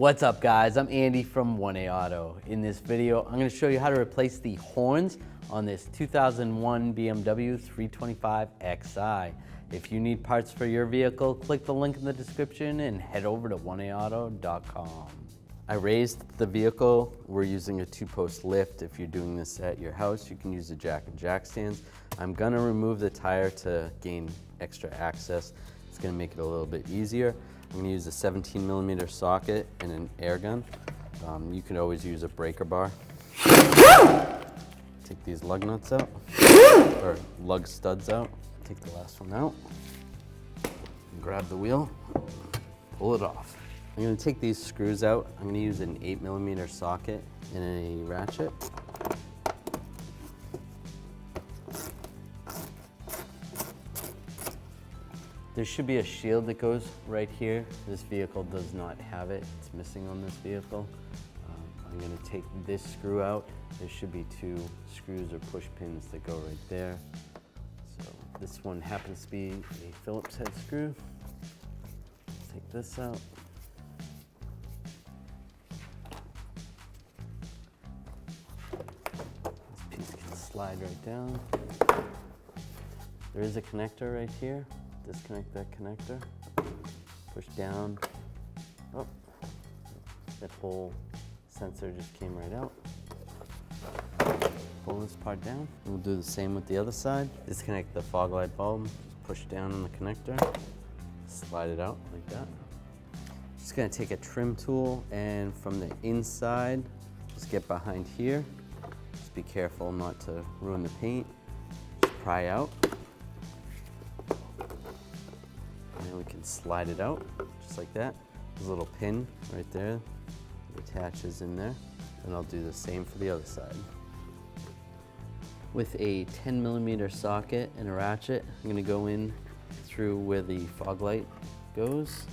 What's up guys, I'm Andy from 1A Auto. In this video, I'm going to show you how to replace the horns on this 2001 BMW 325xi. If you need parts for your vehicle, click the link in the description and head over to 1AAuto.com. I raised the vehicle. We're using a 2-post lift. If you're doing this at your house, you can use the jack and jack stands. I'm going to remove the tire to gain extra access. It's going to make it a little bit easier. I'm going to use a 17mm socket and an air gun. You can always use a breaker bar. Take these lug nuts out, or lug studs out. Take the last one out. Grab the wheel, pull it off. I'm going to take these screws out. I'm going to use an 8mm socket and a ratchet. There should be a shield that goes right here. This vehicle does not have it. It's missing on this vehicle. I'm going to take this screw out. There should be 2 screws or push pins that go right there. So this one happens to be a Phillips head screw. Take this out. This piece can slide right down. There is a connector right here. Disconnect that connector, push down. Oh, that whole sensor just came right out. Pull this part down. We'll do the same with the other side. Disconnect the fog light bulb, just push down on the connector, slide it out like that. Just gonna take a trim tool and from the inside, just get behind here. Just be careful not to ruin the paint. Just pry out. And we can slide it out, just like that. There's a little pin right there that attaches in there. And I'll do the same for the other side. With a 10mm socket and a ratchet, I'm gonna go in through where the fog light goes.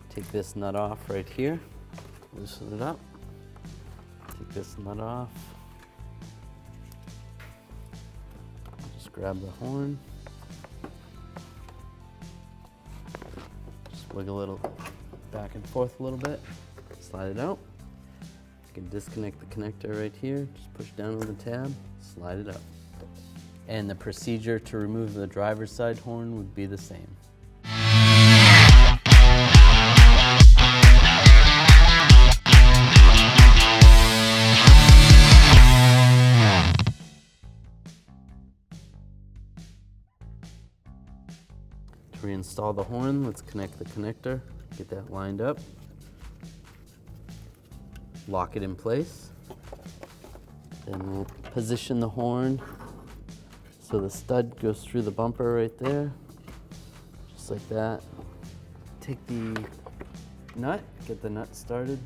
Take this nut off right here, loosen it up. Take this nut off. Just grab the horn. Wiggle a little back and forth a little bit, slide it out. You can disconnect the connector right here, just push down on the tab, slide it out. And the procedure to remove the driver's side horn would be the same. To reinstall the horn, let's connect the connector, get that lined up, lock it in place. Then we'll position the horn so the stud goes through the bumper right there, just like that. Take the nut, get the nut started.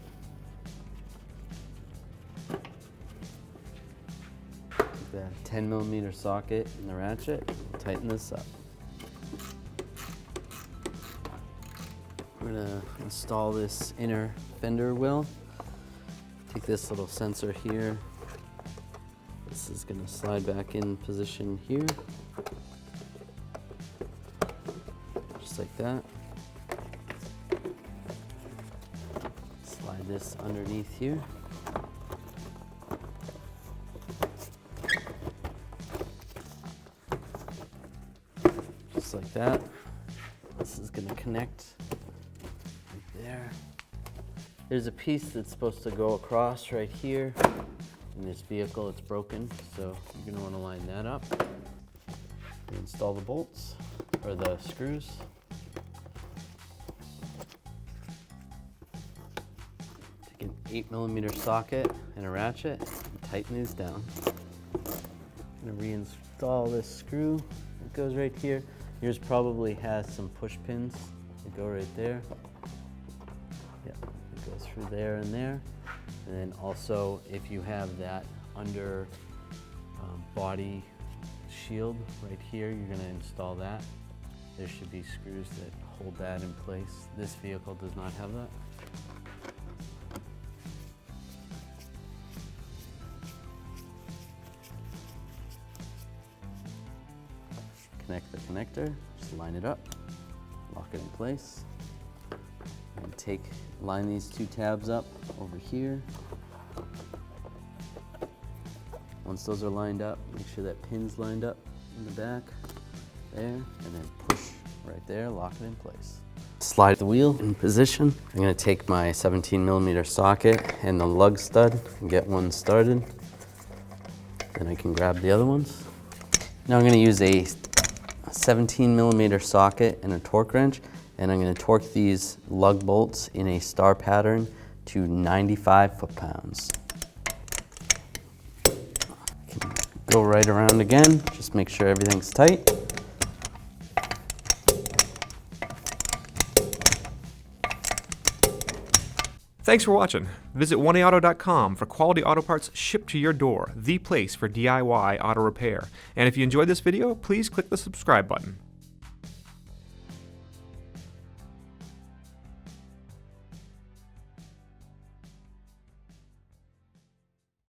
Take the 10mm socket and the ratchet, tighten this up. We're gonna install this inner fender wheel. Take this little sensor here. This is gonna slide back in position here. Just like that. Slide this underneath here. Just like that. This is gonna connect. There. There's a piece that's supposed to go across right here. In this vehicle, it's broken, so you're going to want to line that up. Install the bolts, or the screws. Take an 8mm socket and a ratchet and tighten these down. I'm going to reinstall this screw. It goes right here. Yours probably has some push pins that go right there. Go through there and there. And then also, if you have that under body shield right here, you're going to install that. There should be screws that hold that in place. This vehicle does not have that. Connect the connector, just line it up, lock it in place. Line these two tabs up over here. Once those are lined up, make sure that pin's lined up in the back there, and then push right there, lock it in place. Slide the wheel in position. I'm going to take my 17mm socket and the lug stud and get one started. Then I can grab the other ones. Now I'm going to use a 17mm socket and a torque wrench, and I'm going to torque these lug bolts in a star pattern to 95 foot-pounds. Go right around again, just make sure everything's tight. Thanks for watching. Visit oneauto.com for quality auto parts shipped to your door, the place for DIY auto repair. And if you enjoyed this video, please click the subscribe button.